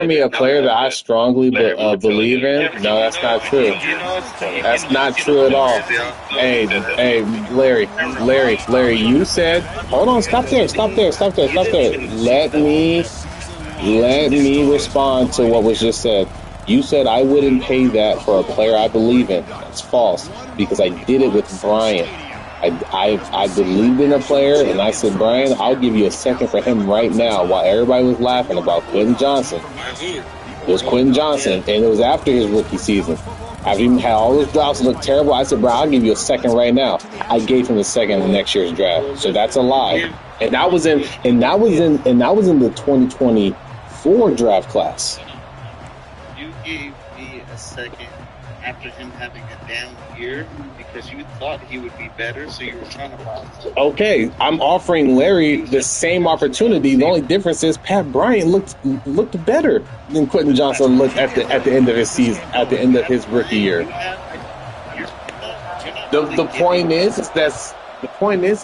me a player that I strongly believe in? No, that's not true. That's not true at all. Hey, Larry, you said, hold on, stop there. Let me respond to what was just said. You said I wouldn't pay that for a player I believe in. That's false because I did it with Brian. I believed in a player and I said, Brian, I'll give you a second for him right now while everybody was laughing about Quentin Johnson. It was Quentin Johnson, and it was after his rookie season. After he had all those drops and looked terrible, I said, bro, I'll give you a second right now. I gave him a second in next year's draft. So that's a lie. And that was in the 2024 draft class. You gave me a second after him having a down year because you thought he would be better, so you were trying to buy him. Okay, I'm offering Larry the same opportunity. The only difference is Pat Bryant looked better than Quentin Johnson looked at the end of his season, at the end of his rookie year. The point is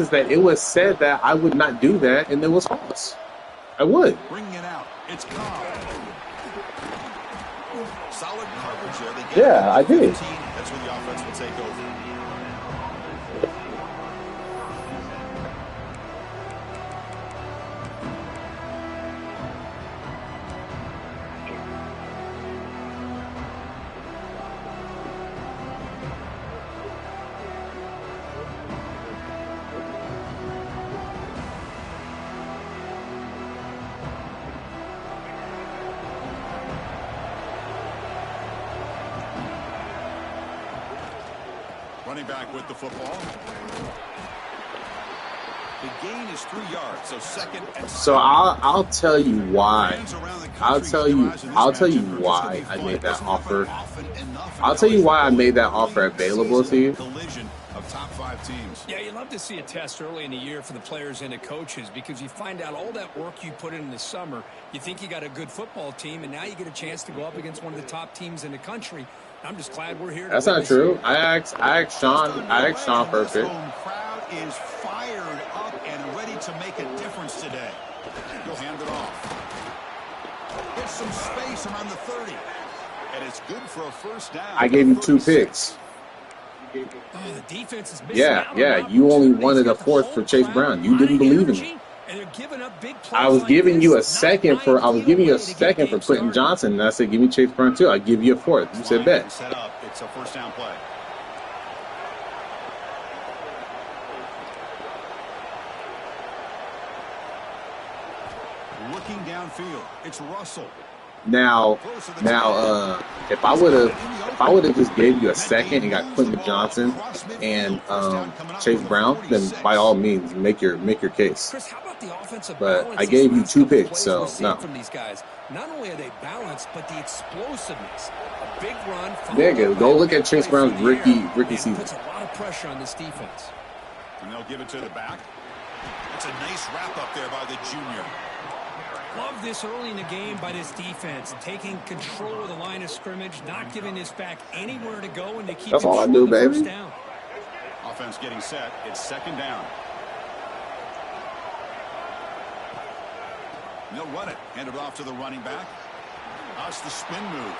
that it was said that I would not do that, and it was false. I would. Bringing it out. It's Cobb. Solid coverage there. Yeah, I did. That's when the offense will take over. Running back with the football. The gain is 3 yards, so second and So I'll tell you why. I'll tell you why I made that offer. I'll tell you why I made that offer available to you. Of top 5 teams. Yeah, you love to see a test early in the year for the players and the coaches because you find out all that work you put in the summer. You think you got a good football team, and now you get a chance to go up against one of the top teams in the country. I'm just glad we're here. That's not true. I asked Sean for a pick. The home crowd is fired up and ready to make a difference today. He'll hand it off. Get some space around the 30. And it's good for a first down. I gave you 2 picks. Oh, the defense is Yeah. You only wanted a fourth for Chase Brown. You didn't believe in him. I was giving you a second for Quentin Johnson, and I said, give me Chase Brown too. I'll give you a fourth. You said bet. Set up. It's a first down play. Looking downfield, it's Russell. Now, if I would have just gave you a second and got Quentin Johnson and Chase Brown, then by all means make your case. Chris, how about the offensive But I gave you 2 picks, so no. From these guys, not only are they balanced, but the explosiveness. A big run. Nigga, go look at Chase Brown's rookie season. Puts a lot of pressure on this defense. And they'll give it to the back. It's a nice wrap up there by the junior. Love this early in the game by this defense, taking control of the line of scrimmage, not giving this back anywhere to go, and to keep. That's all I do, baby. Down. Offense getting set. It's second down. And they'll run it. Hand it off to the running back. That's the spin move.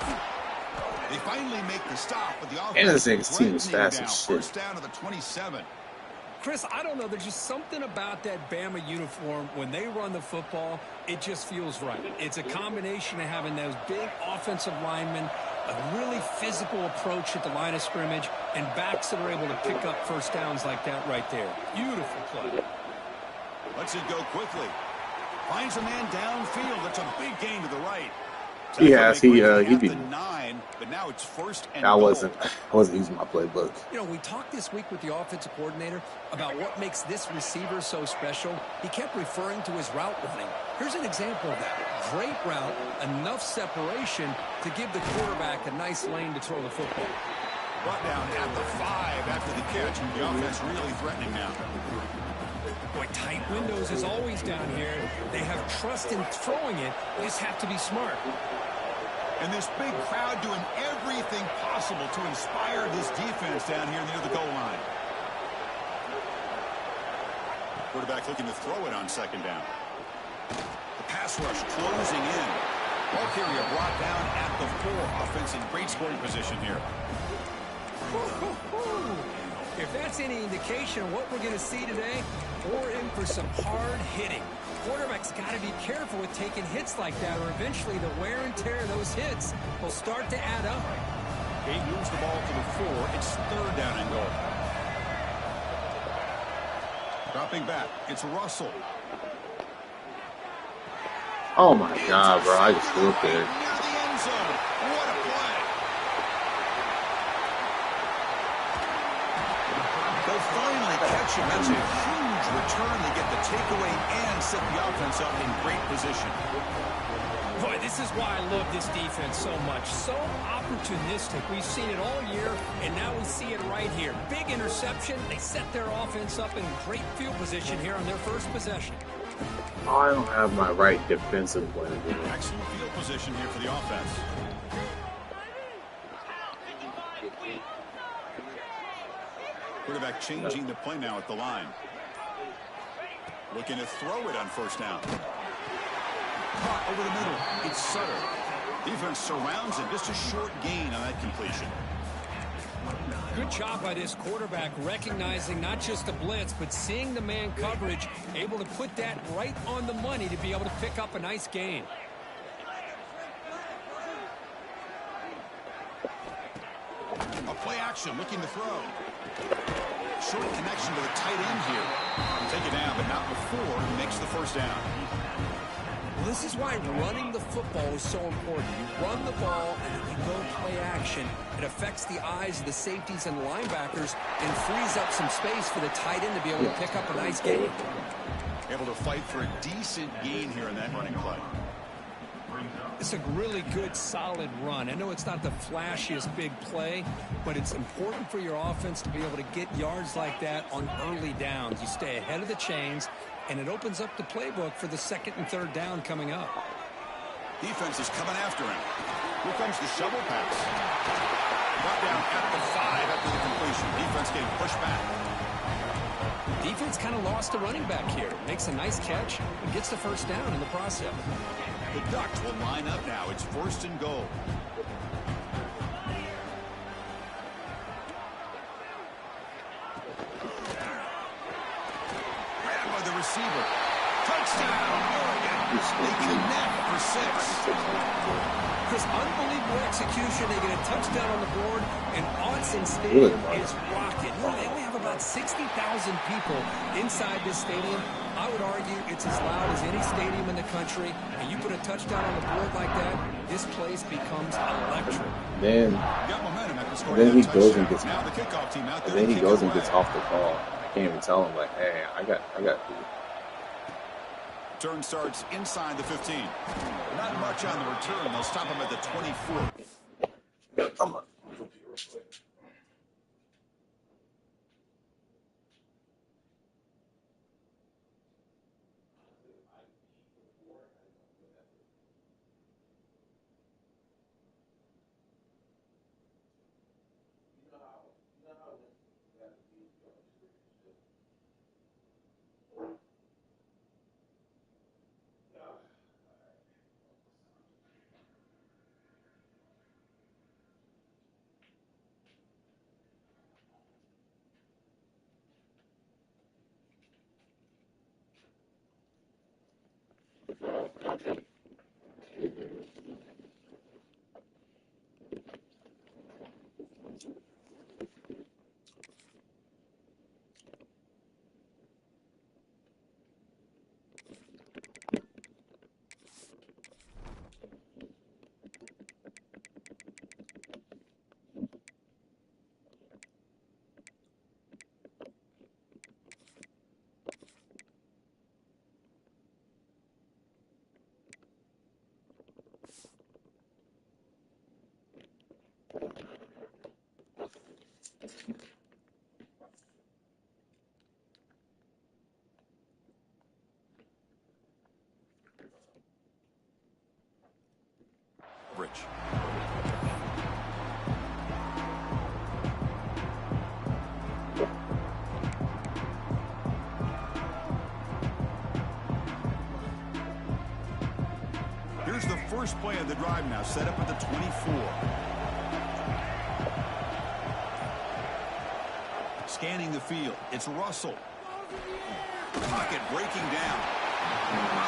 They finally make the stop, but the offense team is fast as shit. First down to the 27. Chris, I don't know. There's just something about that Bama uniform. When they run the football, it just feels right. It's a combination of having those big offensive linemen, a really physical approach at the line of scrimmage, and backs that are able to pick up first downs like that right there. Beautiful play. Lets it go quickly. Finds a man downfield. That's a big gain to the right. He beat. But now it's first and I wasn't using my playbook. You know, we talked this week with the offensive coordinator about what makes this receiver so special. He kept referring to his route running. Here's an example of that. Great route, enough separation to give the quarterback a nice lane to throw the football. Brought down at the 5 after the catch. The offense really threatening now. Boy, tight windows is always down here. They have trust in throwing it. They just have to be smart. And this big crowd doing everything possible to inspire this defense down here near the goal line. Quarterback looking to throw it on second down. The pass rush closing in. Ball carrier brought down at the 4. Offense in great scoring position here. If that's any indication of what we're going to see today, we're in for some hard hitting. Quarterback's got to be careful with taking hits like that, or eventually the wear and tear of those hits will start to add up. He moves the ball to the 4. It's 3rd down and goal. Dropping back, it's Russell. Oh my God, bro! I just looked at it. Near the end zone. What a play. They'll finally catch him. That's a huge return. They get the takeaway and set the offense up in great position. Boy, this is why I love this defense so much. So opportunistic. We've seen it all year, and now we see it right here. Big interception. They set their offense up in great field position here on their first possession. Oh, I don't have my right defensive point of view. Excellent field position here for the offense. Quarterback changing the play now at the line. Looking to throw it on 1st down. Caught over the middle. It's Sutter. Defense surrounds him. Just a short gain on that completion. Good job by this quarterback recognizing not just the blitz, but seeing the man coverage, able to put that right on the money to be able to pick up a nice gain. A play action looking to throw. Short connection to the tight end here. Take it down, but not before he makes the 1st down. Well, this is why running the football is so important. You run the ball and then you go play action. It affects the eyes of the safeties and linebackers and frees up some space for the tight end to be able to pick up a nice gain. Able to fight for a decent gain here in that running play. It's a really good, solid run. I know it's not the flashiest big play, but it's important for your offense to be able to get yards like that on early downs. You stay ahead of the chains, and it opens up the playbook for the 2nd and 3rd down coming up. Defense is coming after him. Here comes the shovel pass. Brought down at the 5 after the completion. Defense getting pushed back. Defense kind of lost a running back here. Makes a nice catch and gets the 1st down in the process. The Ducks will line up now. It's 1st and goal. Grabbed by the receiver. Touchdown, Oregon. They connect for 6. Chris, unbelievable execution. They get a touchdown on the board, and Autzen Stadium is rocking. They only have about 60,000 people inside this stadium. I would argue it's as loud as any stadium in the country, and you put a touchdown on the board like that, this place becomes electric. Then he goes and gets off the ball. I can't even tell him, like, hey, I got Turn starts inside the 15. Not much on the return. They'll stop him at the 24. Come on. Rich. Here's the 1st first play of the drive now, set up at the 24. Scanning the field, it's Russell. Pocket breaking down.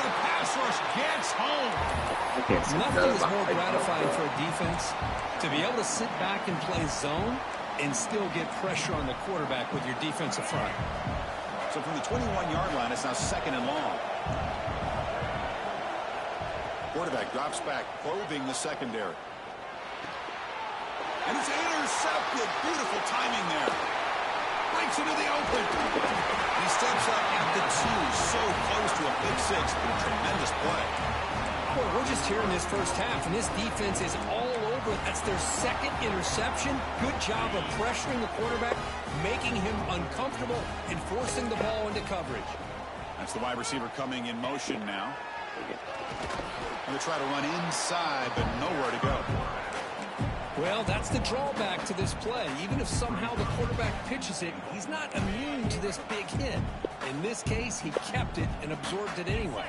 The pass rush gets home. Nothing is more gratifying for a defense to be able to sit back and play zone and still get pressure on the quarterback with your defensive front. So from the 21-yard line, it's now 2nd and long. Quarterback drops back, probing the secondary. And it's intercepted. Beautiful timing there. Breaks into the open. He steps up at the 2. So close to a pick six. But a tremendous play. Boy, we're just here in this first half, and this defense is all over. That's their 2nd interception. Good job of pressuring the quarterback, making him uncomfortable, and forcing the ball into coverage. That's the wide receiver coming in motion now. Going to try to run inside, but nowhere to go. Well, that's the drawback to this play. Even if somehow the quarterback pitches it, he's not immune to this big hit. In this case, he kept it and absorbed it anyway.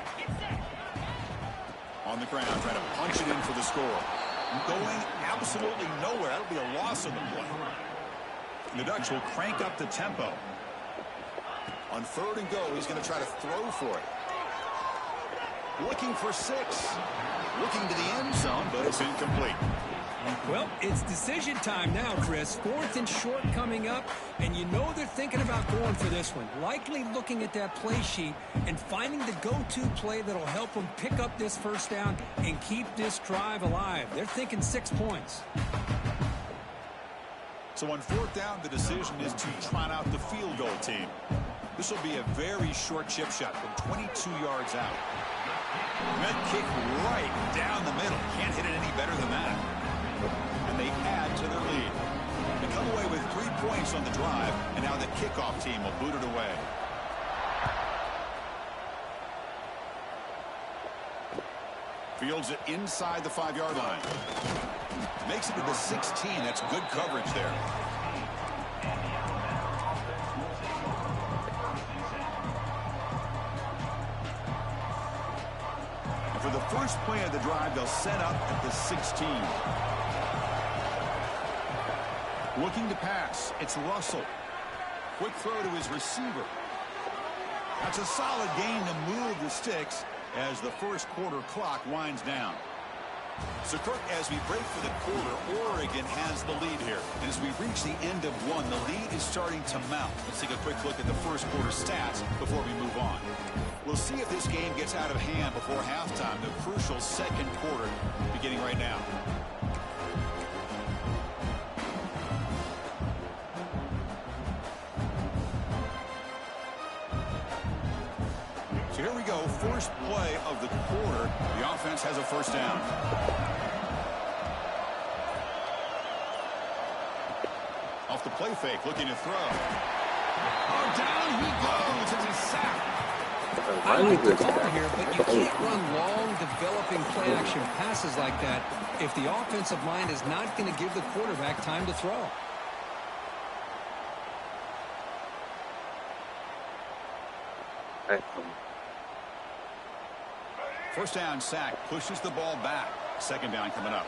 On the ground, trying to punch it in for the score. Going absolutely nowhere. That'll be a loss on the play. The Ducks will crank up the tempo. On 3rd and go, he's going to try to throw for it. Looking for 6. Looking to the end zone, but it's incomplete. Well, it's decision time now, Chris. 4th and short coming up, and you know they're thinking about going for this one. Likely looking at that play sheet and finding the go-to play that'll help them pick up this first down and keep this drive alive. They're thinking 6 points. So on 4th down, the decision is to trot out the field goal team. This will be a very short chip shot from 22 yards out. Med kick right down the middle. Can't hit it any better than that. And they add to their lead. They come away with 3 points on the drive, and now the kickoff team will boot it away. Fields it inside the 5-yard line. Makes it to the 16. That's good coverage there. For the first play of the drive, they'll set up at the 16. Looking to pass. It's Russell. Quick throw to his receiver. That's a solid gain to move the sticks as the first quarter clock winds down. So, Kirk, as we break for the quarter, Oregon has the lead here. And as we reach the end of one, the lead is starting to mount. Let's take a quick look at the first quarter stats before we move on. We'll see if this game gets out of hand before halftime, the crucial second quarter beginning right now. So here we go, first play of the quarter. The offense has a first down. Off the play fake, looking to throw. Oh, down he goes. It's a sack. I like the call here, but you can't run long, developing play-action passes like that if the offensive line is not going to give the quarterback time to throw. First down sack, pushes the ball back. Second down coming up.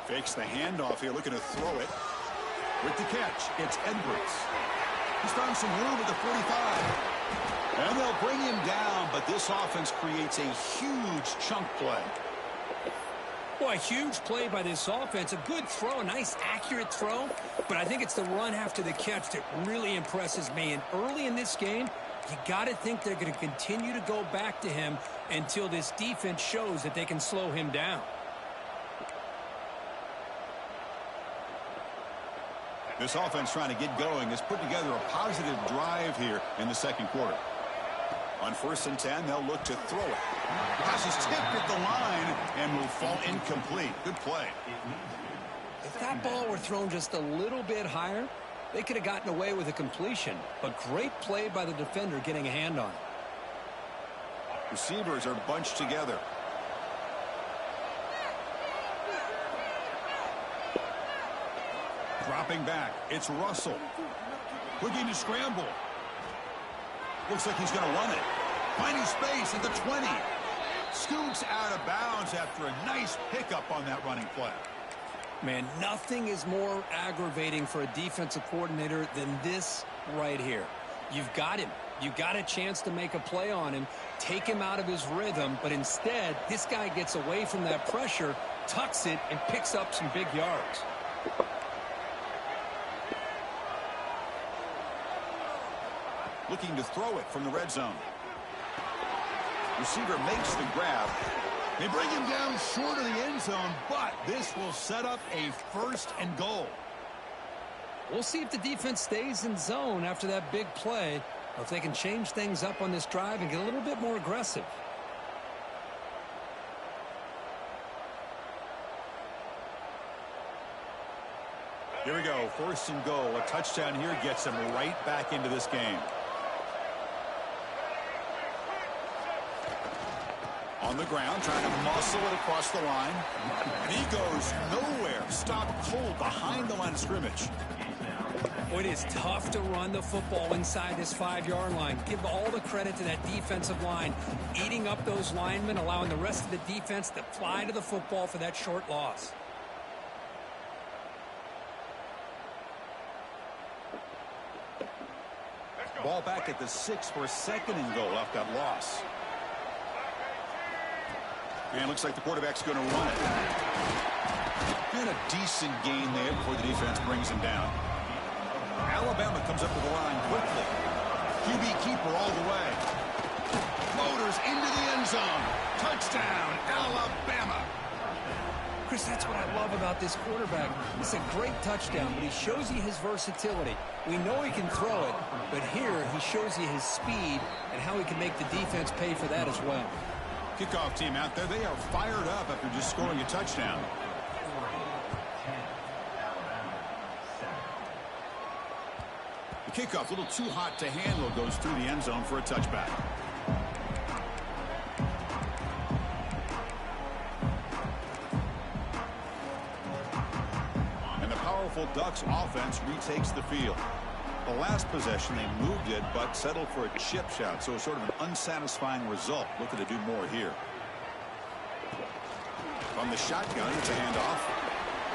Fakes the handoff here, looking to throw it. With the catch, it's Edwards. He's found some room at the 45. And they'll bring him down, but this offense creates a huge chunk play. Boy, a huge play by this offense. A good throw, a nice accurate throw. But I think it's the run after the catch that really impresses me. And early in this game, you got to think they're going to continue to go back to him until this defense shows that they can slow him down. This offense trying to get going has put together a positive drive here in the second quarter. On 1st and 10, they'll look to throw it. Pass is tipped at the line and will fall incomplete. Good play. If that ball were thrown just a little bit higher, they could have gotten away with a completion. But great play by the defender getting a hand on it. Receivers are bunched together. Dropping back, it's Russell. Looking to scramble. Looks like he's going to run it. Finding space at the 20. Scoots out of bounds after a nice pickup on that running play. Man, nothing is more aggravating for a defensive coordinator than this right here. You've got him. You got a chance to make a play on him, take him out of his rhythm, but instead, this guy gets away from that pressure, tucks it, and picks up some big yards. Looking to throw it from the red zone. Receiver makes the grab. They bring him down short of the end zone, but this will set up a 1st and goal. We'll see if the defense stays in zone after that big play, or if they can change things up on this drive and get a little bit more aggressive. Here we go, 1st and goal. A touchdown here gets them right back into this game. On the ground, trying to muscle it across the line. And he goes nowhere. Stopped cold behind the line of scrimmage. Well, it is tough to run the football inside this 5-yard line. Give all the credit to that defensive line. Eating up those linemen, allowing the rest of the defense to fly to the football for that short loss. Ball back at the 6 for a 2nd and goal off that loss. And looks like the quarterback's going to run it. And a decent gain there before the defense brings him down. Alabama comes up to the line quickly. QB keeper all the way. Floaters into the end zone. Touchdown, Alabama. Chris, that's what I love about this quarterback. It's a great touchdown, but he shows you his versatility. We know he can throw it, but here he shows you his speed and how he can make the defense pay for that as well. Kickoff team out there, they are fired up after just scoring a touchdown. The kickoff, a little too hot to handle, goes through the end zone for a touchback. And the powerful Ducks offense retakes the field. The last possession, they moved it, but settled for a chip shot, so sort of an unsatisfying result. Looking to do more here. From the shotgun, it's a handoff.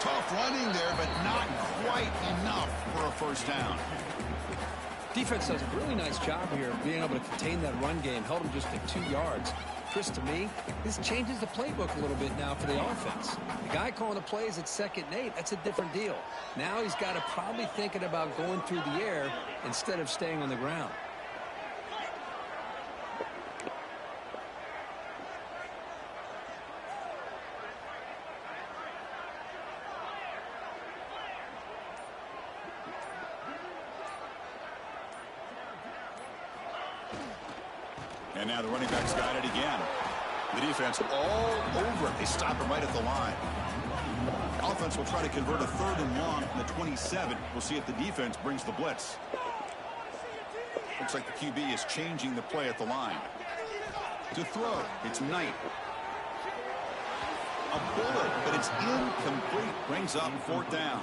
Tough running there, but not quite enough for a 1st down. Defense does a really nice job here of being able to contain that run game, held him just at 2 yards. Chris, to me, this changes the playbook a little bit now for the offense. The guy calling the plays at 2nd and 8, that's a different deal. Now he's got to probably thinking about going through the air instead of staying on the ground. And now the running back's got it again. The defense all over it. They stop him right at the line. Offense will try to convert a 3rd and long from the 27. We'll see if the defense brings the blitz. Looks like the QB is changing the play at the line. To throw, it's Knight. A bullet, but it's incomplete. Brings up 4th down.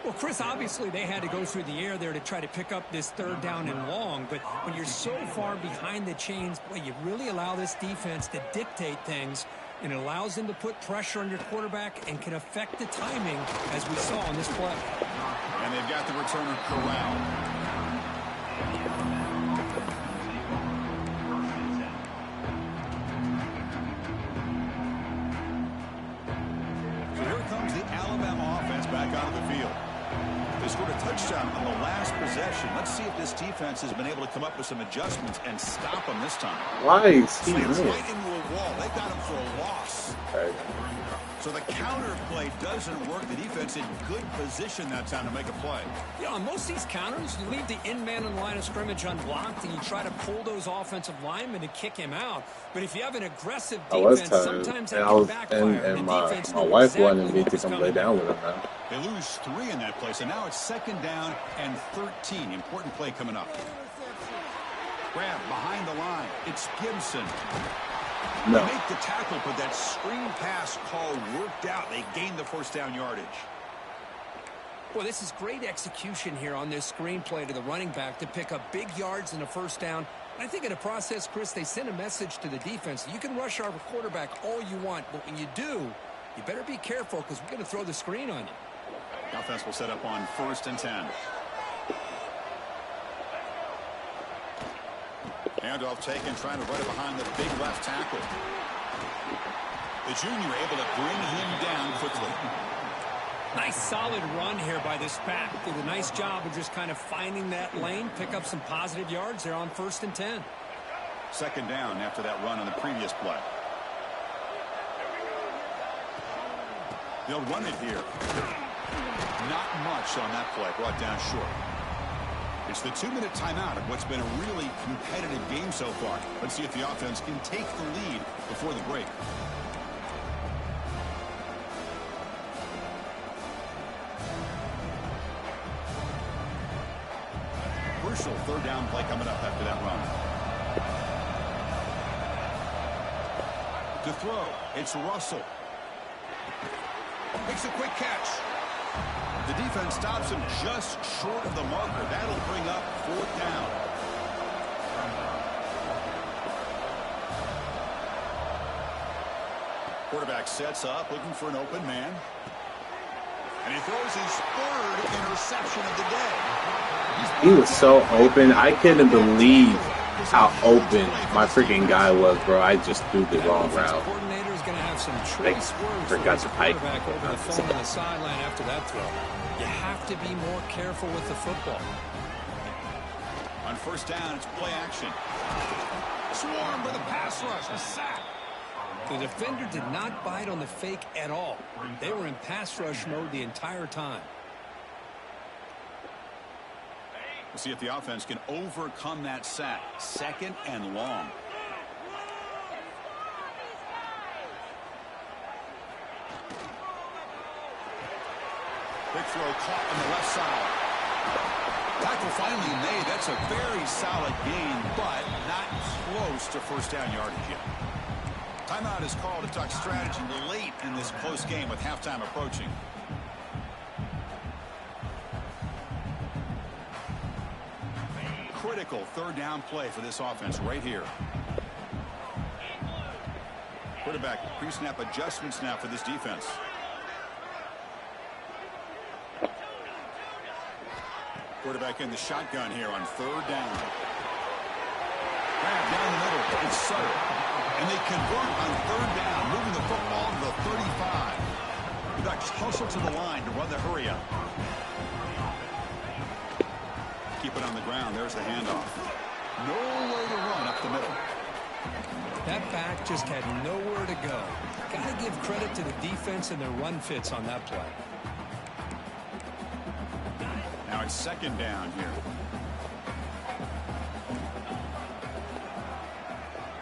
Well, Chris, obviously they had to go through the air there to try to pick up this 3rd down and long, but when you're so far behind the chains, boy, you really allow this defense to dictate things, and it allows them to put pressure on your quarterback and can affect the timing, as we saw on this play. And they've got the returner corralled. So here comes the Alabama offense back onto the field. They scored a touchdown on the last possession. Let's see if this defense has been able to come up with some adjustments and stop them this time. Why is he Slams in? right into a wall. They got him for a loss. Okay. So the counter play doesn't work. The defense in good position that time to make a play. Yeah, on most of these counters, you leave the in-man on the line of scrimmage unblocked, and you try to pull those offensive linemen to kick him out. But if you have an aggressive defense, sometimes that can backfire. And my wife wanted me to come lay down with him now. They lose 3 in that play, so now it's 2nd down and 13. Important play coming up. Grab behind the line. It's Gibson. No. They make the tackle, but that screen pass call worked out. They gained the 1st down yardage. Well, this is great execution here on this screenplay to the running back to pick up big yards in a first down. And I think in the process, Chris, they send a message to the defense. You can rush our quarterback all you want, but when you do, you better be careful because we're going to throw the screen on you. The offense will set up on 1st and 10. Handoff taken, trying to run it behind the big left tackle. The junior able to bring him down quickly. Nice solid run here by this back. Did a nice job of just kind of finding that lane, pick up some positive yards there on 1st and 10. 2nd down after that run on the previous play. They'll run it here. Not much on that play, brought down short. It's the 2-minute timeout of what's been a really competitive game so far. Let's see if the offense can take the lead before the break. Crucial 3rd down play coming up after that run. To throw, it's Russell. Makes a quick catch. The defense stops him just short of the marker. That'll bring up 4th down. Quarterback sets up, looking for an open man. And he throws his 3rd interception of the day. He was so open. I couldn't believe how open my freaking guy was, bro. I just threw the wrong route. Some choice words forgot to pipe over the phone on the sideline after that throw. You have to be more careful with the football. On 1st down, it's play action. Swarm with a pass rush, a sack. The defender did not bite on the fake at all. They were in pass rush mode the entire time. We'll see if the offense can overcome that sack. 2nd and long. Big throw caught on the left side. Tackle finally made. That's a very solid gain, but not close to 1st down yardage yet. Timeout is called to talk strategy late in this close game with halftime approaching. Critical 3rd down play for this offense right here. Quarterback pre-snap adjustments now for this defense. Quarterback in the shotgun here on 3rd down. Grab down the middle. It's Sutter. And they convert on 3rd down, moving the football to the 35. The Ducks hustle to the line to run the hurry up. Keep it on the ground. There's the handoff. No way to run up the middle. That back just had nowhere to go. Got to give credit to the defense and their run fits on that play. Now it's 2nd down here.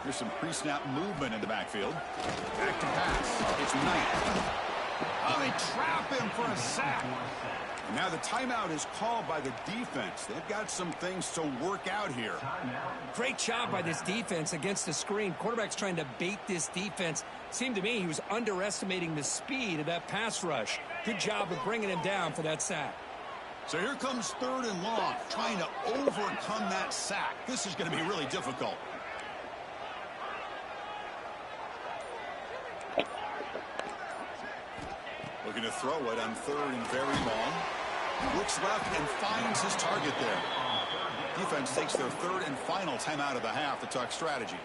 There's some pre-snap movement in the backfield. Back to pass. It's Knight. Oh, they trap him for a sack. And now the timeout is called by the defense. They've got some things to work out here. Great job by this defense against the screen. Quarterback's trying to bait this defense. Seemed to me he was underestimating the speed of that pass rush. Good job of bringing him down for that sack. So here comes 3rd and long, trying to overcome that sack. This is going to be really difficult. Looking to throw it on 3rd and very long. Looks left and finds his target there. Defense takes their 3rd and final timeout of the half to talk strategy.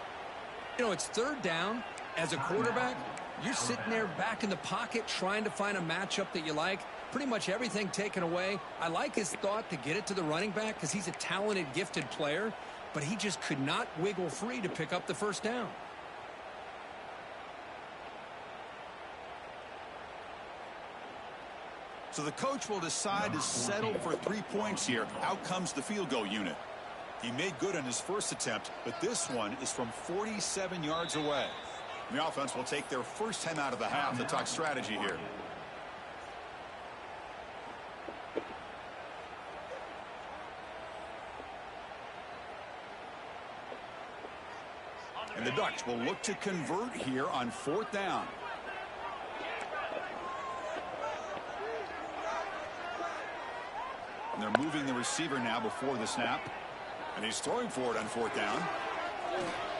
You know, it's 3rd down. As a quarterback, you're sitting there back in the pocket trying to find a matchup that you like. Pretty much everything taken away. I like his thought to get it to the running back because he's a talented, gifted player, but he just could not wiggle free to pick up the 1st down. So the coach will decide to settle for 3 points here. Out comes the field goal unit. He made good on his first attempt, but this one is from 47 yards away. And the offense will take their first time out of the half to talk strategy here. And the Ducks will look to convert here on 4th down. they're moving the receiver now before the snap. And he's throwing for it on 4th down.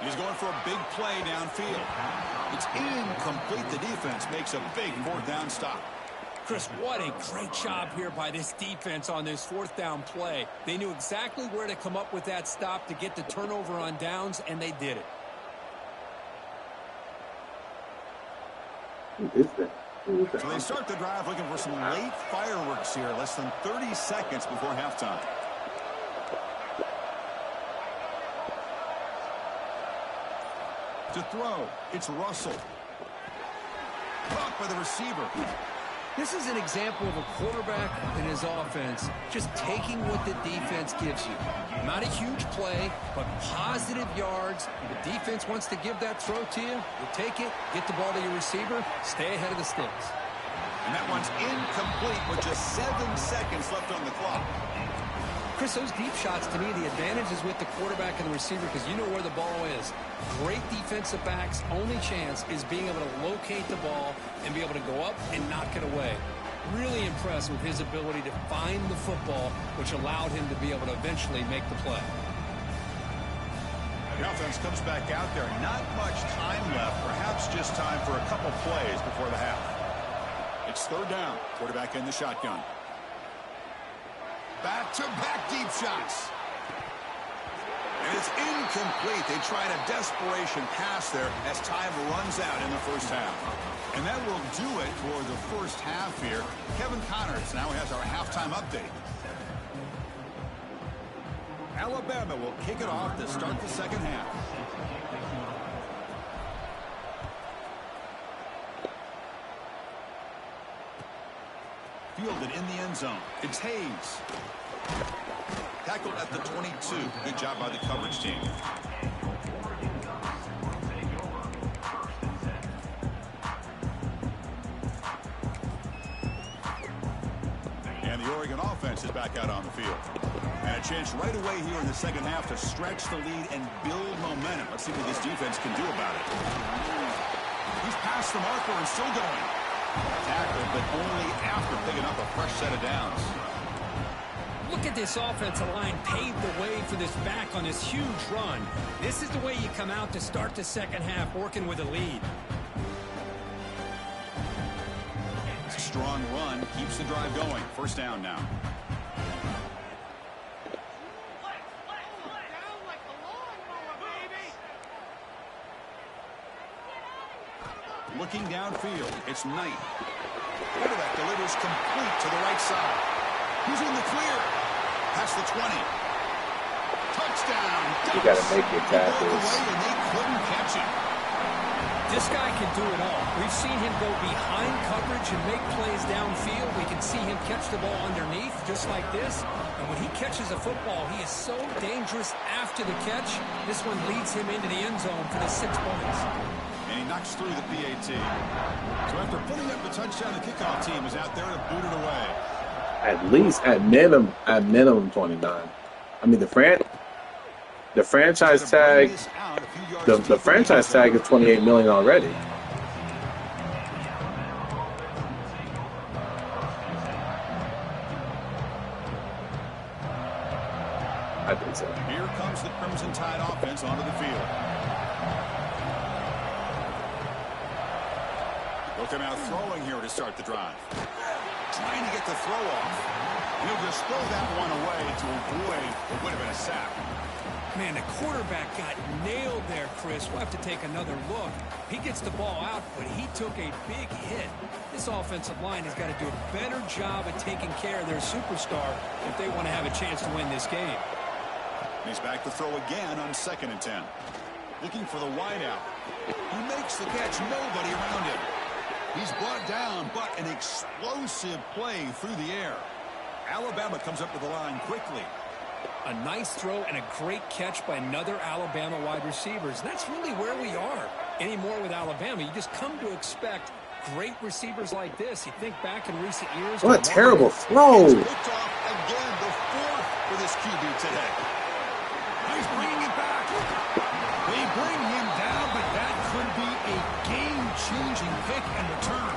He's going for a big play downfield. It's incomplete. The defense makes a big 4th down stop. Chris, what a great job here by this defense on this 4th down play. They knew exactly where to come up with that stop to get the turnover on downs, and they did it. Who is that? So they start the drive looking for some late fireworks here. Less than 30 seconds before halftime. To throw, it's Russell. Caught by the receiver. This is an example of a quarterback and his offense just taking what the defense gives you. Not a huge play, but positive yards. The defense wants to give that throw to you. You take it, get the ball to your receiver, stay ahead of the sticks. And that one's incomplete with just 7 seconds left on the clock. Chris, those deep shots, to me, the advantage is with the quarterback and the receiver because you know where the ball is. Great defensive backs' only chance is being able to locate the ball and be able to go up and knock it away. Really impressed with his ability to find the football, which allowed him to be able to eventually make the play. The offense comes back out there. Not much time left. Perhaps just time for a couple plays before the half. It's 3rd down. Quarterback in the shotgun. Back-to-back deep shots. And it's incomplete. They tried a desperation pass there as time runs out in the first half. And that will do it for the first half here. Kevin Connors now has our halftime update. Alabama will kick it off to start the second half. Fielded in the end zone. It's Hayes. Tackled at the 22. Good job by the coverage team. And the Oregon offense is back out on the field. And a chance right away here in the second half to stretch the lead and build momentum. Let's see what this defense can do about it. He's past the marker and still going. Tackled, but only after picking up a fresh set of downs. Look at this offensive line paved the way for this back on this huge run. This is the way you come out to start the second half, working with a lead. Strong run keeps the drive going. First down now. Looking downfield, it's Knight. Quarterback delivers complete to the right side. He's in the clear. Past the 20. Touchdown. You got to make your tackles. And they couldn't catch him. This guy can do it all. We've seen him go behind coverage and make plays downfield. We can see him catch the ball underneath, just like this. And when he catches a football, he is so dangerous after the catch. This one leads him into the end zone for the 6 points. And he knocks through the PAT. So after putting up the touchdown, the kickoff team is out there to boot it away. At least, at minimum 29. I mean, the franchise tag, the franchise tag is $28 million already. I think so. Here comes the Crimson Tide offense onto the field. They'll come out throwing here to start the drive. Trying to get the throw off. He'll just throw that one away to avoid what would have been a sack. Man, the quarterback got nailed there, Chris. We'll have to take another look. He gets the ball out, but he took a big hit. This offensive line has got to do a better job of taking care of their superstar if they want to have a chance to win this game. He's back to throw again on 2nd and 10. Looking for the wideout. He makes the catch, nobody around him. He's brought down, but an explosive play through the air. Alabama comes up to the line quickly. A nice throw and a great catch by another Alabama wide receivers. That's really where we are anymore with Alabama. You just come to expect great receivers like this. You think back in recent years. What a terrible throw. He's picked off again, the 4th for this QB today. He's bringing it back. They bring him down, but that could be a game-changing pick and return.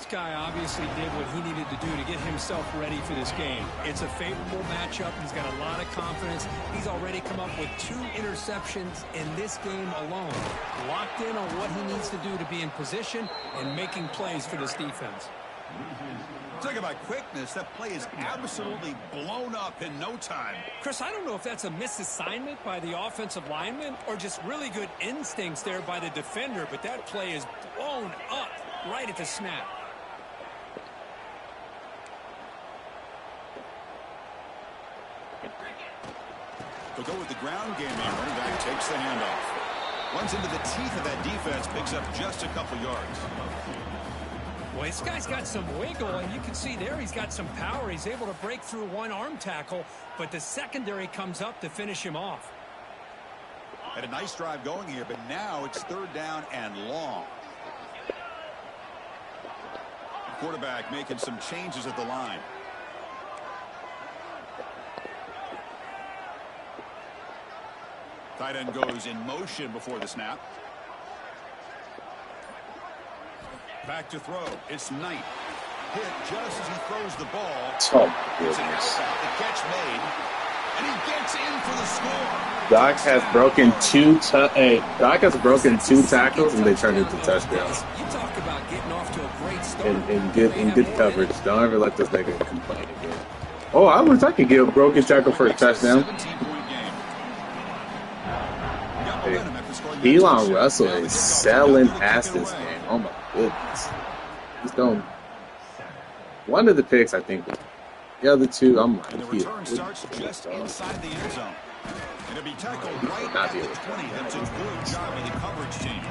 guy obviously did what he needed to do to get himself ready for this game. It's a favorable matchup. He's got a lot of confidence. He's already come up with 2 interceptions in this game alone. Locked in on what he needs to do to be in position and making plays for this defense. Talk about quickness. That play is absolutely blown up in no time. Chris, I don't know if that's a misassignment by the offensive lineman or just really good instincts there by the defender, but that play is blown up right at the snap. They'll go with the ground game here. Running back takes the handoff. Runs into the teeth of that defense, picks up just a couple yards. Well, this guy's got some wiggle, and you can see there he's got some power. He's able to break through one arm tackle, but the secondary comes up to finish him off. Had a nice drive going here, but now it's 3rd down and long. Quarterback making some changes at the line. Tight end goes in motion before the snap. Back to throw. It's Knight. Hit just as he throws the ball. Oh, my It's an goodness. out route. The catch made. And he gets in for the score. Doc has broken 2 tackles, and they turned into touchdowns. You talk about getting off to a great start. In good coverage. Don't ever let this nigga complain again. Oh, I wish I could get a broken tackle for a touchdown. 17-point game. Got Hey, momentum after scoring that Elon touchdown. Russell Now the is kickoff selling comes past the this away. game. Oh my goodness. He's going. One of the picks, I think. The other 2, I'm And the like, return starts just inside the end zone. And it'll be tackled right Not at the dealing. 20. That's a good job of the coverage team.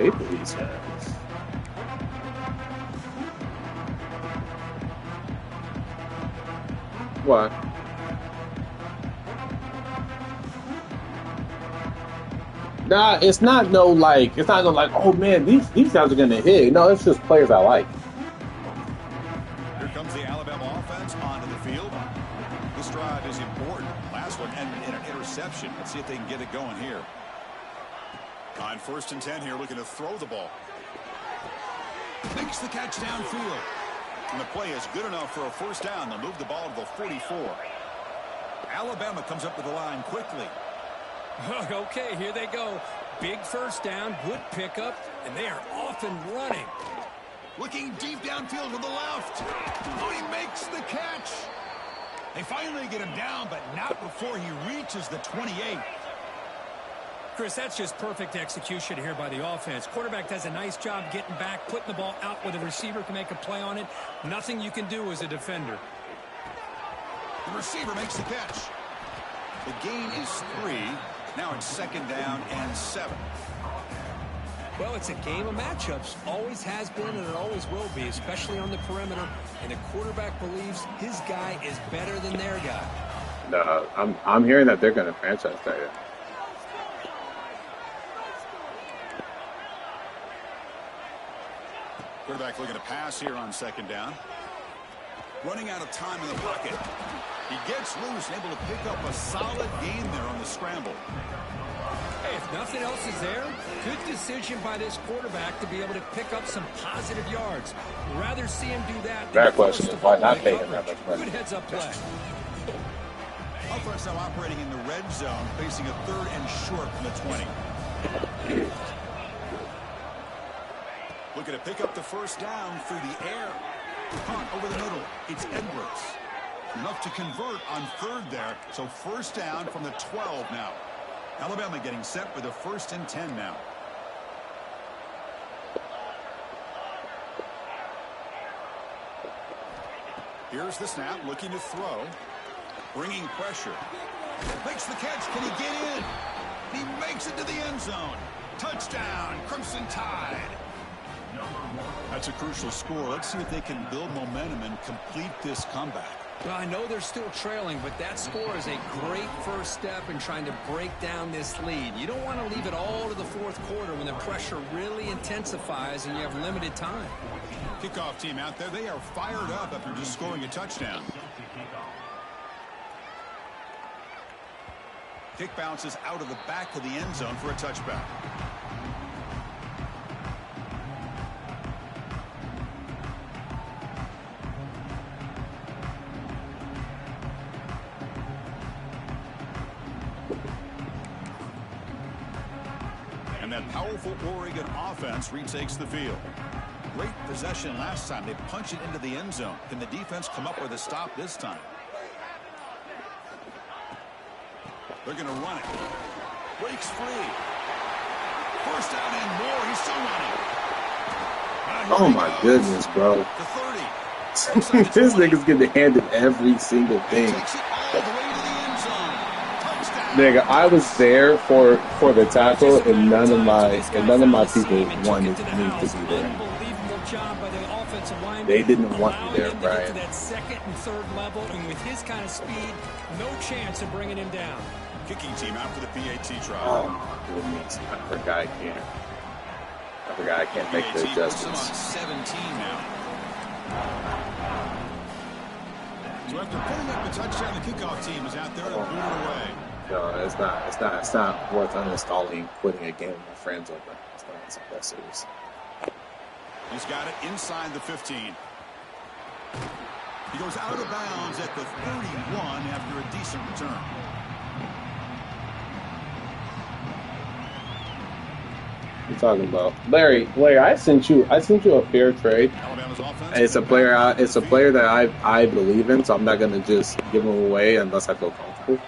pay for these guys. Why? Nah, it's not no like, oh man, these guys are gonna hit. No, it's just players I like. Here comes the Alabama offense onto the field. This drive is important. Last one ended in an interception. Let's see if they can get it going here. On 1st and 10 here, looking to throw the ball. Makes the catch downfield. And the play is good enough for a 1st down. They'll move the ball to the 44. Alabama comes up to the line quickly. Okay, here they go. Big 1st down, good pickup, and they are off and running. Looking deep downfield to the left. Oh, he makes the catch. They finally get him down, but not before he reaches the 28. Chris, that's just perfect execution here by the offense. Quarterback does a nice job getting back, putting the ball out where the receiver can make a play on it. Nothing you can do as a defender. The receiver makes the catch. The gain is 3. Now it's 2nd down and 7. Well, it's a game of matchups. Always has been and it always will be, especially on the perimeter. And the quarterback believes his guy is better than their guy. No, I'm hearing that they're gonna franchise tag him. Quarterback looking to pass here on 2nd down. Running out of time in the pocket. He gets loose and able to pick up a solid gain there on the scramble. Hey, if nothing else is there, good decision by this quarterback to be able to pick up some positive yards. Rather see him do that. Fair than question force is the why ball not in pay him coverage. that much money? Good heads-up play. Offense now operating in the red zone, facing a 3rd and short from the 20. Looking to pick up the 1st down through the air. Caught over the middle. It's Edwards. Enough to convert on 3rd there. So 1st down from the 12 now. Alabama getting set for the 1st and 10 now. Here's the snap, looking to throw. Bringing pressure. Makes the catch. Can he get in? He makes it to the end zone. Touchdown, Crimson Tide. That's a crucial score. Let's see if they can build momentum and complete this comeback. Well, I know they're still trailing, but that score is a great first step in trying to break down this lead. You don't want to leave it all to the 4th quarter when the pressure really intensifies and you have limited time. Kickoff team out there. They are fired up after just scoring a touchdown. Kick bounces out of the back of the end zone for a touchback. And that powerful Oregon offense retakes the field. Great possession last time. They punch it into the end zone. Can the defense come up with a stop this time? They're going to run it. Breaks free. First down and more. He's still running. Oh my goodness, bro. The 30. This nigga's getting handed every single thing. Takes it all the way to the end zone. Touchdown. Nigga, I was there for the tackle, and none of my people wanted me to be there. Unbelievable job by the offensive line. They didn't want me there, Allowing him to get Brian. to that second and third level, and with his kind of speed, no chance of bringing him down. Kicking team out for the PAT Oh trial. my goodness, I forgot I can't make the PAT puts them on adjustments. 17 now. So after putting up a touchdown, the kickoff team is out there to boot it away. No, it's not worth uninstalling, quitting a game with my friends over. It's not that serious. He's got it inside the 15. He goes out of bounds at the 31 after a decent return. What are you talking about? Larry, I sent you a fair trade. Alabama's offense. It's a player that I believe in, so I'm not gonna just give him away unless I feel comfortable.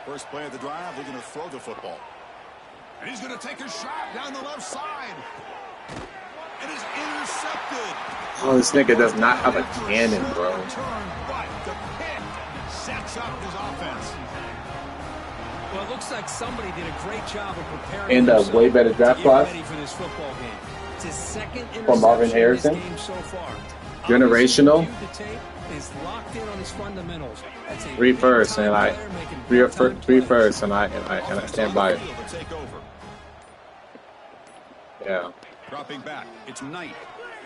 First play of the drive, they're going to throw the football. And he's going to take a shot down the left side. And it's intercepted. Oh, this nigga does not have a cannon, bro. Return, but the pick sets up his offense. Well, it looks like somebody did a great job of preparing And a themselves way better draft to get class. ready for this football game. It's his second From Marvin interception in Harrison. this game so far. Generational. Obviously, the tape is locked in on his fundamentals. That's a Three first, and big-time I player making three big-time plays. first, and I stand by it. Field to take over. Yeah, Dropping back, it's Knight.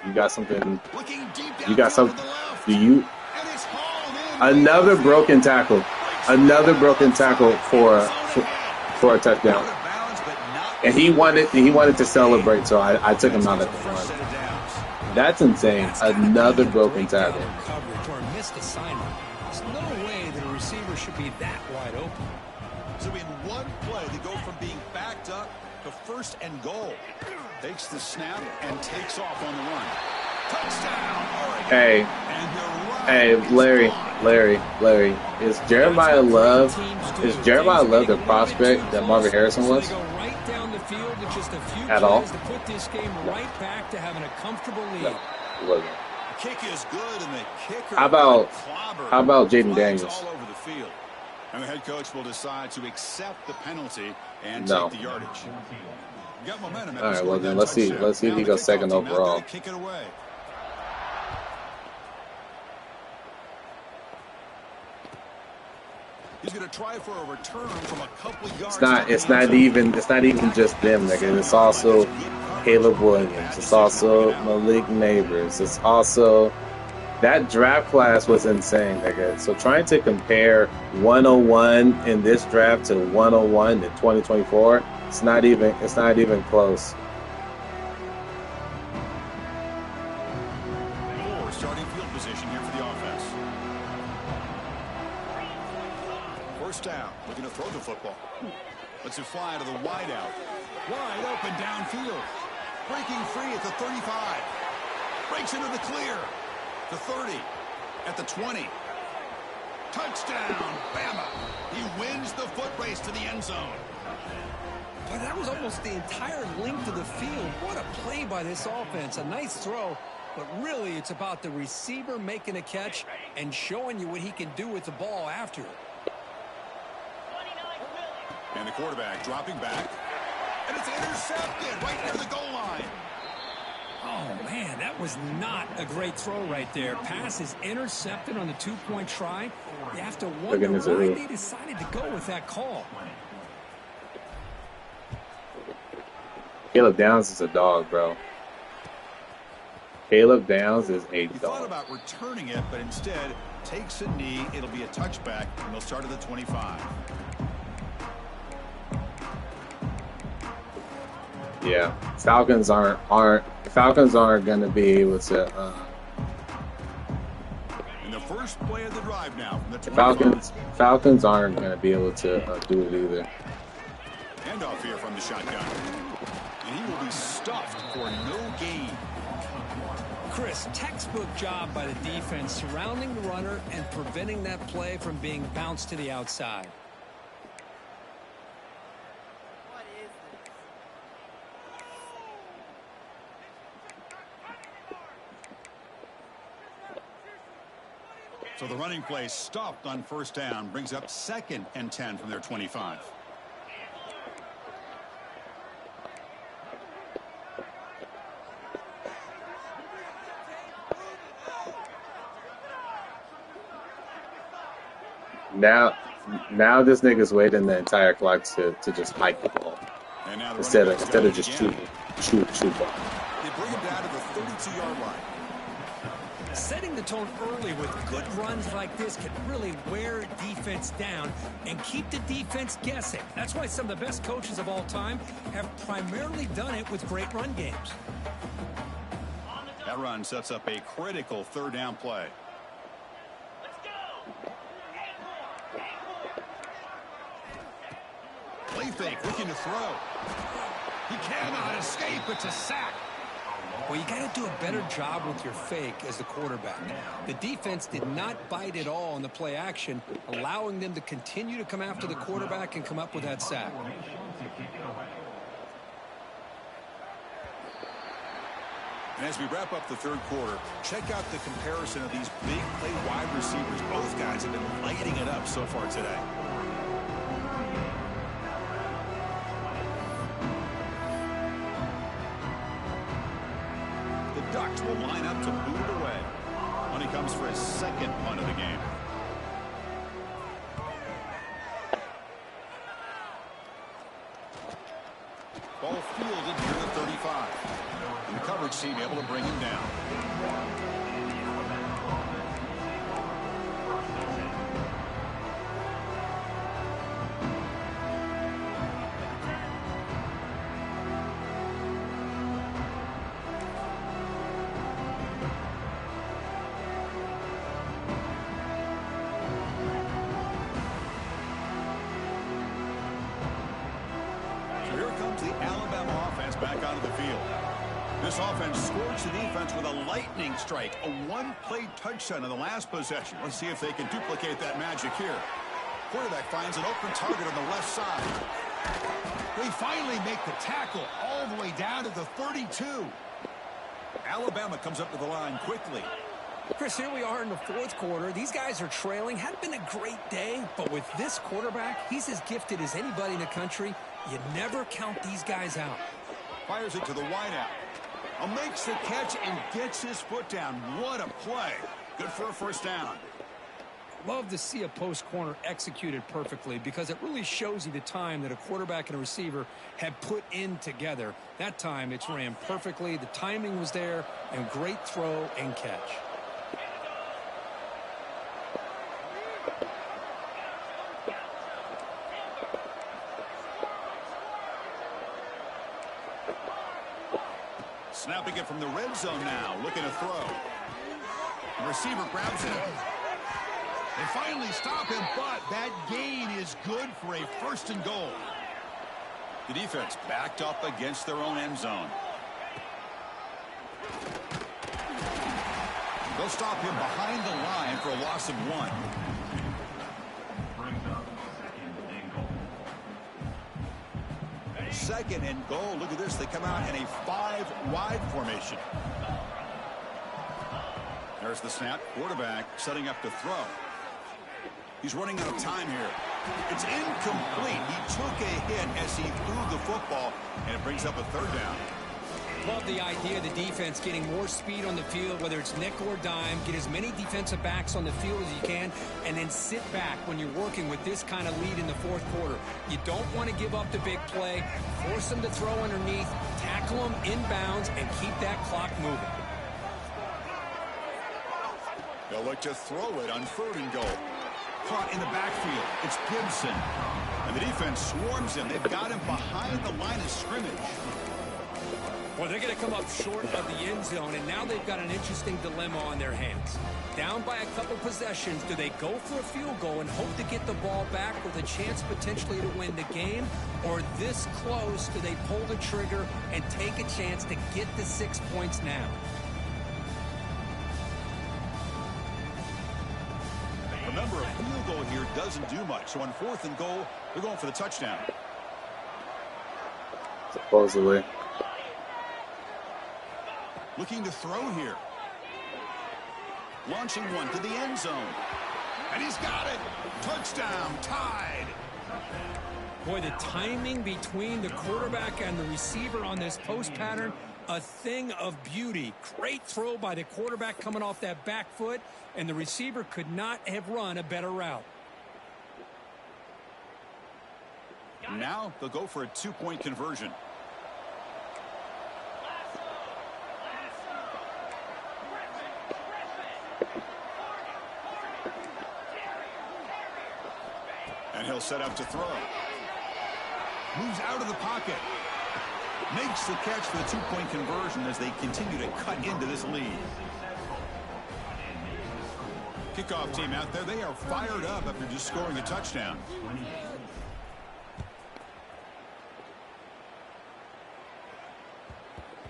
you got something. Looking deep You got downfield some. to the left. Do you? And it's hauled in. Another broken tackle. Another broken tackle for a touchdown. Out of bounds, but not And he wanted to celebrate, so I took him out at the first one. set of downs. That's insane. That's gotta be Another a broken breakdown tackle. in coverage or a missed assignment. There's no way that a receiver should be that wide open. So in one play, they go from being backed up to first and goal. Takes the snap and takes off on the run. Touchdown, Oregon. Hey, And the run hey, is gone. Larry. Is Jeremiah Love the prospect that Marvin Harrison was? So they go right down the field with just a few At all? plays to put this game right back to having a comfortable lead. No, he wasn't. The kick is good, and the kicker How about- got clobbered. how about Jaden Flags Daniels? all over the field. And the head coach will decide to accept the penalty and No. take the yardage. Got momentum. All right, well then let's see if he goes second overall. Kick it away. He's going to try for a return from a couple yards. It's not even just them, nigga. It's also Caleb Williams. It's also Malik Neighbors. It's also that draft class was insane, nigga. So trying to compare 101 in this draft to 101 in 2024, it's not even close. Moore starting field position here for the offense. First down. Looking to throw the football. Lets it fly to the wideout. Wide open downfield. Breaking free at the 35. Breaks into the clear. The 30. At the 20. Touchdown, Bama. He wins the foot race to the end zone. But that was almost the entire length of the field. What a play by this offense. A nice throw, but really it's about the receiver making a catch and showing you what he can do with the ball after it. And the quarterback dropping back. And it's intercepted right near the goal line. Oh, man, that was not a great throw right there. Pass is intercepted on the two-point try. You have to wonder this why early. they decided to go with that call. Caleb Downs is a dog, bro. Caleb Downs is a He thought dog. about returning it, but instead takes a knee. It'll be a touchback, and they'll start at the 25. Yeah, Falcons aren't going to be able to. And the first play of the drive now from the 25. Falcons aren't going to be able to do it either. Handoff here from the shotgun. And he will be stuffed for no gain. Chris, textbook job by the defense surrounding the runner and preventing that play from being bounced to the outside. So the running play stopped on first down, brings up 2nd and 10 from their 25. Now this nigga's waiting the entire clock to just hike the ball And now the instead running of back's got it just again. shoot ball. They bring him down to the 32-yard line. Setting the tone early with good runs like this can really wear defense down and keep the defense guessing. That's why some of the best coaches of all time have primarily done it with great run games. That run sets up a critical 3rd down play. Play fake, looking to throw. He cannot escape. It's a sack. Well, you got to do a better job with your fake as the quarterback. The defense did not bite at all in the play action, allowing them to continue to come after the quarterback and come up with that sack. And as we wrap up the 3rd quarter, check out the comparison of these big play wide receivers. Both guys have been lighting it up so far today. The Ducks will line up to boot it away when he comes for his 2nd punt of the game. Ball fielded near the 35. And the coverage team able to bring him down. So here comes the Alabama offense back onto the field. This offense scorched the defense with a lightning strike, a one-play touchdown in the last possession. Let's see if they can duplicate that magic here. Quarterback finds an open target on the left side. They finally make the tackle all the way down to the 32. Alabama comes up to the line quickly. Chris, here we are in the 4th quarter. These guys are trailing. Hadn't been a great day, but with this quarterback, he's as gifted as anybody in the country. You never count these guys out. Fires it to the wideout. Makes the catch and gets his foot down. What a play. Good for a first down. Love to see a post corner executed perfectly because it really shows you the time that a quarterback and a receiver have put in together. That time it's ran perfectly. The timing was there, and great throw and catch. Snapping it from the red zone now, looking to throw. The receiver grabs it. They finally stop him, but that gain is good for a 1st and goal. The defense backed up against their own end zone. They'll stop him behind the line for a loss of 1. Second and goal. Look at this. They come out in a 5-wide formation. There's the snap. Quarterback setting up to throw. He's running out of time here. It's incomplete. He took a hit as he threw the football, and it brings up a 3rd down. Love the idea of the defense getting more speed on the field, whether it's nickel or dime. Get as many defensive backs on the field as you can, and then sit back when you're working with this kind of lead in the 4th quarter. You don't want to give up the big play. Force them to throw underneath, tackle them inbounds, and keep that clock moving. They'll look to throw it on 3rd and goal. Caught in the backfield. It's Gibson. And the defense swarms him. They've got him behind the line of scrimmage. Well, they're going to come up short of the end zone, and now they've got an interesting dilemma on their hands. Down by a couple possessions, do they go for a field goal and hope to get the ball back with a chance potentially to win the game? Or this close, do they pull the trigger and take a chance to get the 6 points now? Remember, a field goal here doesn't do much. So on 4th and goal, they're going for the touchdown. Supposedly. Looking to throw here. Launching one to the end zone. And he's got it. Touchdown, tied. Boy, the timing between the quarterback and the receiver on this post pattern, a thing of beauty. Great throw by the quarterback coming off that back foot, and the receiver could not have run a better route. Now they'll go for a 2-point conversion. And he'll set up to throw. Moves out of the pocket. Makes the catch for the 2-point conversion as they continue to cut into this lead. Kickoff team out there, they are fired up after just scoring a touchdown.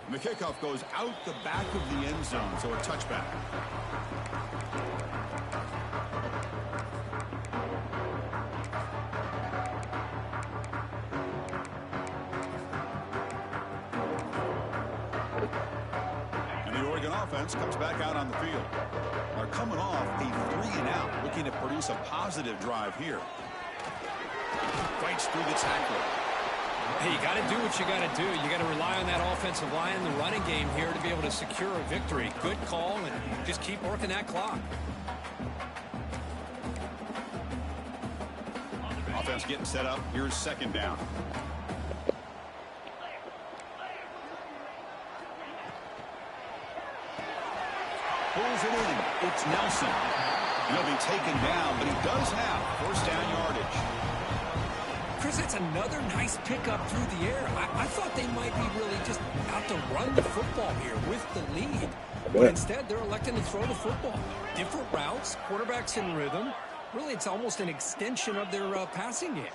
And the kickoff goes out the back of the end zone, so a touchback. Offense comes back out on the field. They're coming off a 3-and-out, looking to produce a positive drive here. Fights through the tackle. Hey, you got to do what you got to do. You got to rely on that offensive line, the running game here to be able to secure a victory. Good call, and just keep working that clock. Offense getting set up. Here's 2nd down. Pulls it in. It's Nelson. And he'll be taken down, but he does have 1st down yardage. Chris, it's another nice pickup through the air. I thought they might be really just out to run the football here with the lead. But instead, they're electing to throw the football. Different routes, quarterbacks in rhythm. Really, it's almost an extension of their passing game.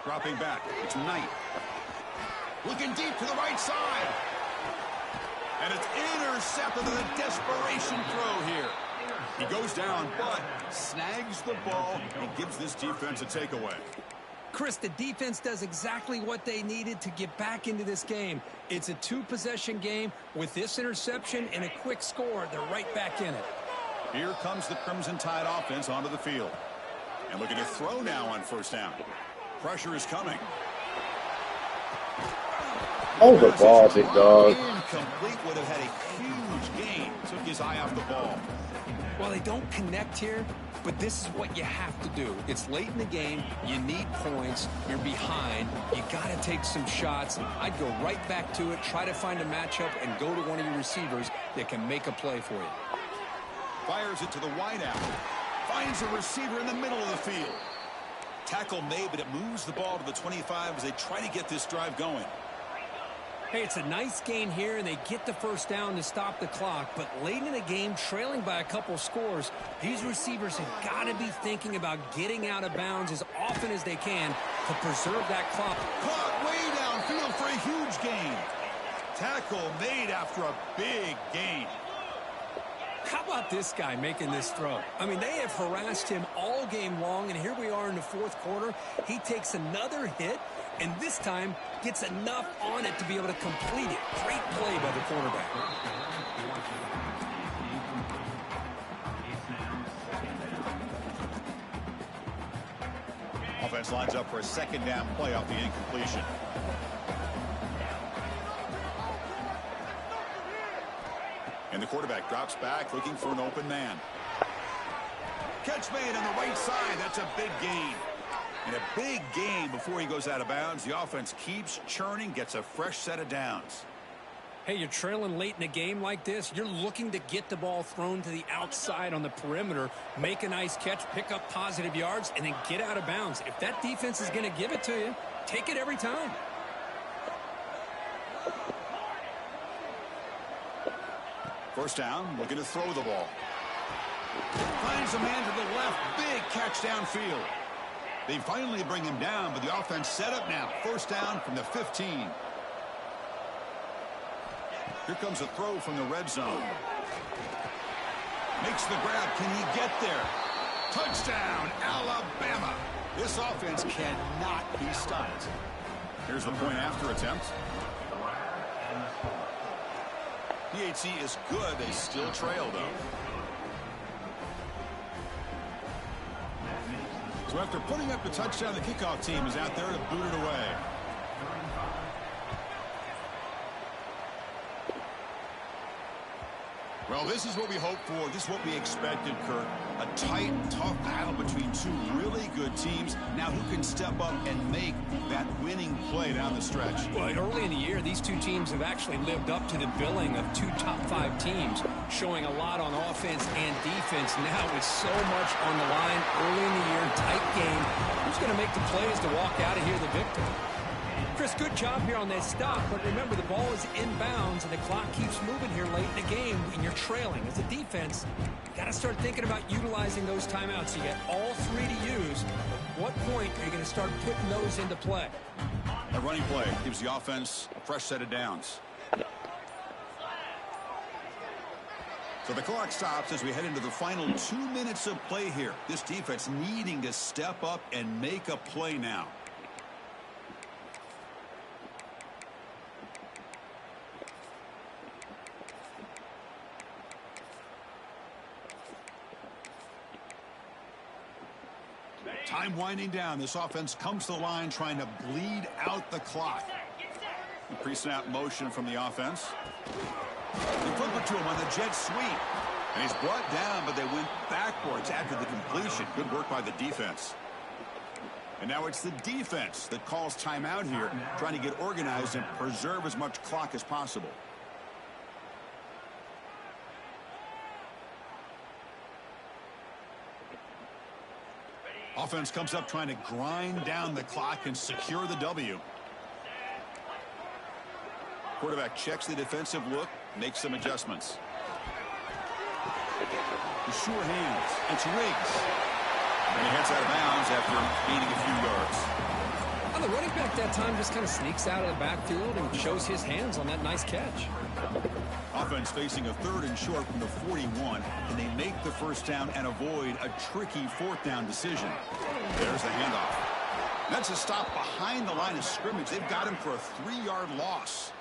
Dropping back. It's Knight. Looking deep to the right side. And it's intercepted with a desperation throw here. He goes down, but snags the ball and gives this defense a takeaway. Chris, the defense does exactly what they needed to get back into this game. It's a 2-possession game. With this interception and a quick score, they're right back in it. Here comes the Crimson Tide offense onto the field. And looking to throw now on 1st down. Pressure is coming. Oh, the ball, big dog. Incomplete, would have had a huge gain. Took his eye off the ball. Well, they don't connect here, but this is what you have to do. It's late in the game. You need points. You're behind. You got to take some shots. I'd go right back to it, try to find a matchup, and go to one of your receivers that can make a play for you. Fires it to the wideout. Finds a receiver in the middle of the field. Tackle made, but it moves the ball to the 25 as they try to get this drive going. Hey, it's a nice gain here, and they get the 1st down to stop the clock. But late in the game, trailing by a couple scores, these receivers have got to be thinking about getting out of bounds as often as they can to preserve that clock. Caught way downfield for a huge gain. Tackle made after a big gain. How about this guy making this throw? I mean, they have harassed him all game long, and here we are in the 4th quarter. He takes another hit, and this time gets enough on it to be able to complete it. Great play by the quarterback. Offense lines up for a 2nd down play off the incompletion. And the quarterback drops back looking for an open man. Catch made on the right side. That's a big gain. And a big gain before he goes out of bounds. The offense keeps churning, gets a fresh set of downs. Hey, you're trailing late in a game like this. You're looking to get the ball thrown to the outside on the perimeter, make a nice catch, pick up positive yards, and then get out of bounds. If that defense is going to give it to you, take it every time. First down, looking to throw the ball. Finds a man to the left. Big catch downfield. They finally bring him down, but the offense set up now. First down from the 15. Here comes a throw from the red zone. Makes the grab. Can he get there? Touchdown, Alabama. This offense cannot be stopped. Here's the point after attempt. PHC is good. They still trail, though. So after putting up the touchdown, the kickoff team is out there to boot it away. Well, this is what we hoped for. This is what we expected, Kurt. A tight, tough battle between two really good teams. Now who can step up and make that winning play down the stretch? Well, early in the year, these two teams have actually lived up to the billing of two top-5 teams, showing a lot on offense and defense. Now with so much on the line early in the year, tight game, who's going to make the plays to walk out of here the victor? Chris, good job here on that stop, but remember the ball is inbounds and the clock keeps moving here late in the game and you're trailing. As a defense, you got to start thinking about utilizing those timeouts. You get all 3 to use. At what point are you going to start putting those into play? A running play gives the offense a fresh set of downs. So the clock stops as we head into the final 2 minutes of play here. This defense needing to step up and make a play now. Time winding down. This offense comes to the line trying to bleed out the clock. Pre-snap motion from the offense. They flip it to him on the jet sweep. And he's brought down, but they went backwards after the completion. Good work by the defense. And now it's the defense that calls timeout here, trying to get organized and preserve as much clock as possible. Offense comes up trying to grind down the clock and secure the W. Quarterback checks the defensive look, makes some adjustments. The sure hands. It's Riggs. And he heads out of bounds after gaining a few yards. Well, the running back that time just kind of sneaks out of the backfield and shows his hands on that nice catch. Offense facing a 3rd and short from the 41, and they make the first down and avoid a tricky 4th down decision. There's the handoff. That's a stop behind the line of scrimmage. They've got him for a 3-yard loss.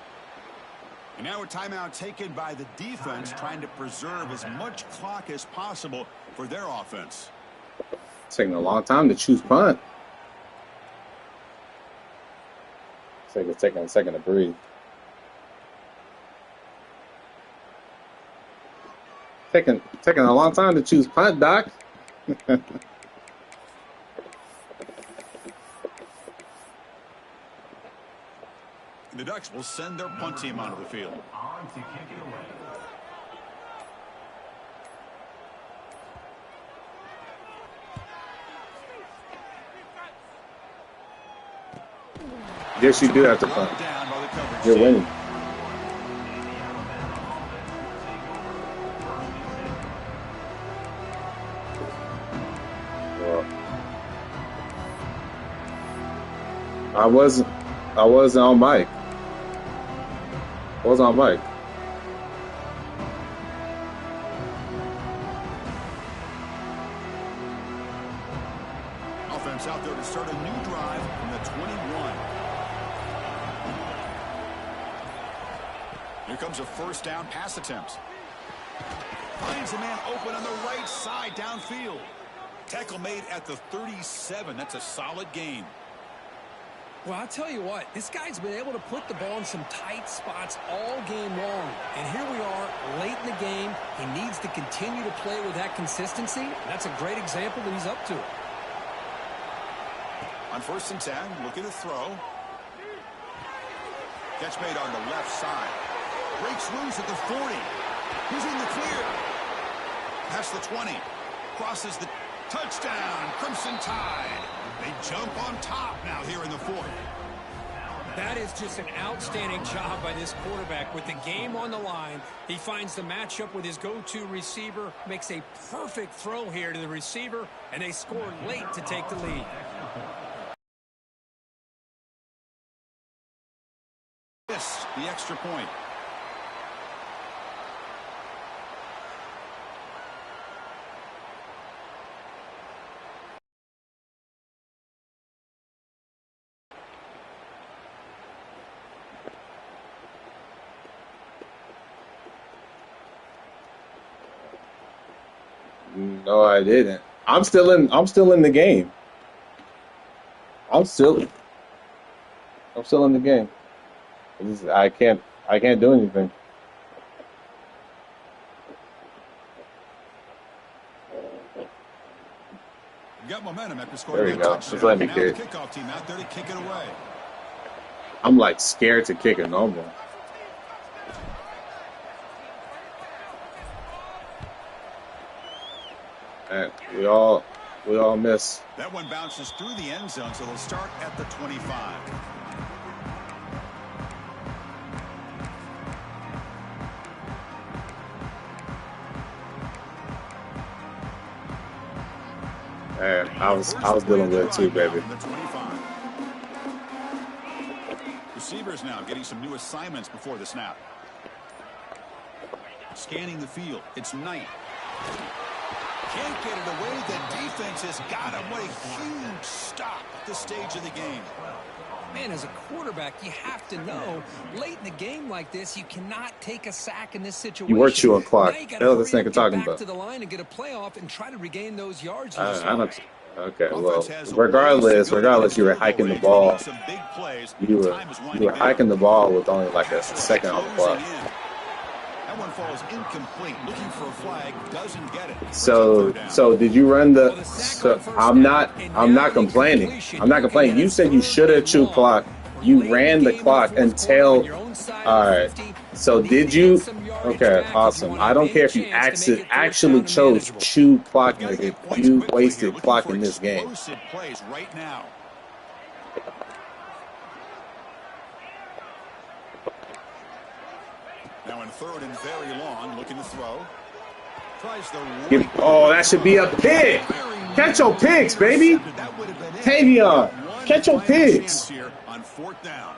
And now a timeout taken by the defense, trying to preserve as much clock as possible for their offense. It's taking a long time to choose punt. It's taking a second to breathe. Taking a long time to choose punt, Doc. The Ducks will send their punt team onto the field. Yes, you do have to punt. You're winning. Well, I wasn't on mic. I was on mic. Offense out there to start a new drive from the 21. Here comes a first down pass attempt. Finds a man open on the right side downfield. Tackle made at the 37. That's a solid gain. Well, I'll tell you what, this guy's been able to put the ball in some tight spots all game long. And here we are, late in the game. He needs to continue to play with that consistency. And that's a great example that he's up to it. On 1st and 10, looking to throw. Catch made on the left side. Breaks loose at the 40. He's in the clear. Past the 20. Crosses the touchdown. Crimson Tide. They jump on top now here in the 4th. That is just an outstanding job by this quarterback. With the game on the line, he finds the matchup with his go-to receiver, makes a perfect throw here to the receiver, and they score late to take the lead. Yes, the extra point. No, I didn't. I'm still in the game. I'm still in the game. I can't do anything. Got momentum after There scoring we that go. touchdown. Just let me Now kick. the kickoff team out there to kick it away. I'm like scared to kick it no more. And we all miss. That one bounces through the end zone, so they'll start at the 25. And I was dealing with it too, baby. Receivers now getting some new assignments before the snap. Scanning the field. It's Knight. Can't get it away. The defense has got him. What a huge stop at this stage of the game. Man, as a quarterback, you have to know, late in the game like this, you cannot take a sack in this situation. You were chewing clock. Now you got Hell, to this nigga talking back about. to the line and get a playoff and try to regain those yards. Okay, well, regardless, you were hiking the ball. You were hiking the ball with only like a second on the clock. That one falls incomplete. Looking for a flag, doesn't get it. So did you run the? So I'm not complaining. I'm not complaining. You said you should have chewed clock. You ran the clock until. All right. So did you? Okay, awesome. I don't care if you actually chose chew clock. Nigga. You wasted clock in this game. Plays right now. Now in third and very long, looking to throw. Tries the Oh, that should be a pick. Catch your picks, baby. Tavion, catch your picks. On fourth down.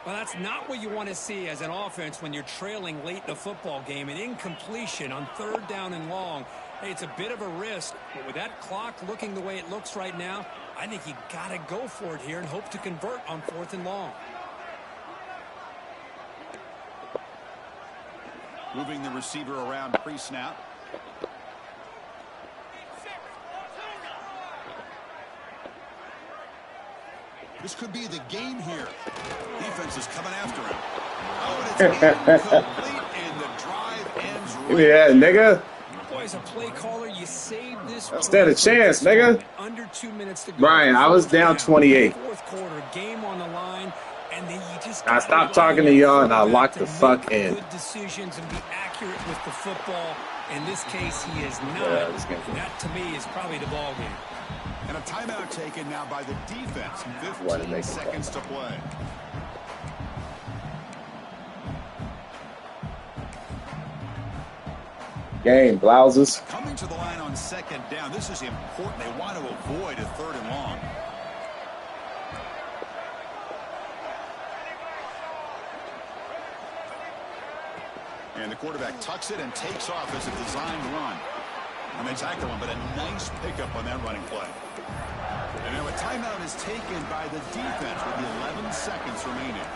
Well, that's not what you want to see as an offense when you're trailing late in a football game. An incompletion on third down and long. Hey, it's a bit of a risk, but with that clock looking the way it looks right now, I think you got to go for it here and hope to convert on fourth and long. Moving the receiver around pre-snap. This could be the game here. Defense is coming after him. Oh, and it's incomplete, and the drive ends right. Give me that, nigga. Boy, as a play caller, you saved this. Stand a chance, nigga. Under 2 minutes to go. Brian, I was down 28. Fourth quarter, game on the line, and then you just. I stopped talking to y'all and I locked the fuck in. Good decisions and be accurate with the football. In this case, he is not. That to me is probably the ball game. And a timeout taken now by the defense. 15 seconds to play. Game, blouses. Coming to the line on second down. This is important. They want to avoid a third and long. And the quarterback tucks it and takes off as a designed run. And they tackle him, but a nice pickup on that running play. And now a timeout is taken by the defense with the 11 seconds remaining.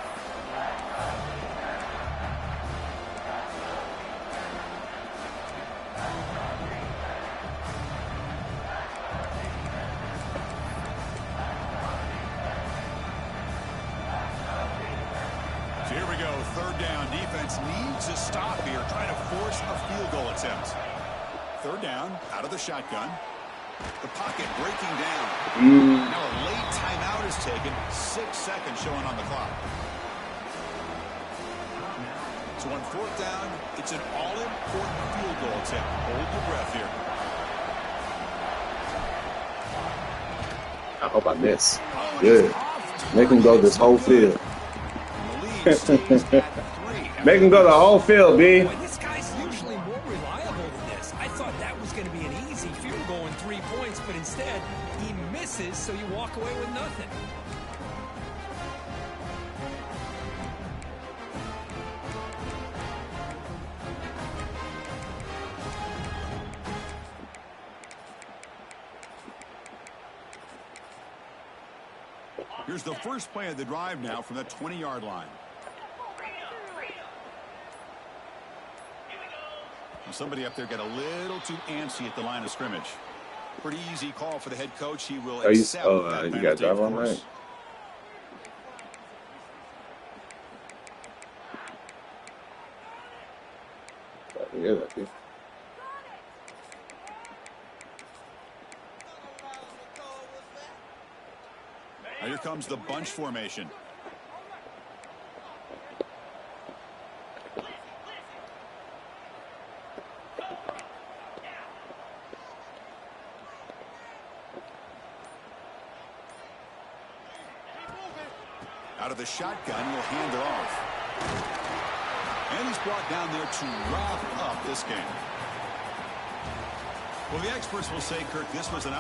So here we go, third down. Defense needs a stop here, trying to force a field goal attempt. Third down, out of the shotgun. The pocket breaking down. Now a late timeout is taken. 6 seconds showing on the clock. So on fourth down, it's an all-important field goal attempt. Hold your breath here. I hope I miss. Oh, Good. off Make him go this whole field. And the lead stays at 3. Make him go the whole field, B. Boy, this guy's usually more reliable than this. I thought that was going to be an easy field goal in 3 points, but instead he misses, so you walk away with nothing. Here's the first play of the drive now from the 20-yard line. Somebody up there got a little too antsy at the line of scrimmage. Pretty easy call for the head coach. He will accept that you got drive on right? Yeah, that is. Now here comes the bunch formation. Out of the shotgun, he'll hand it off. And he's brought down there to wrap up this game. Well, the experts will say, Kirk, this was an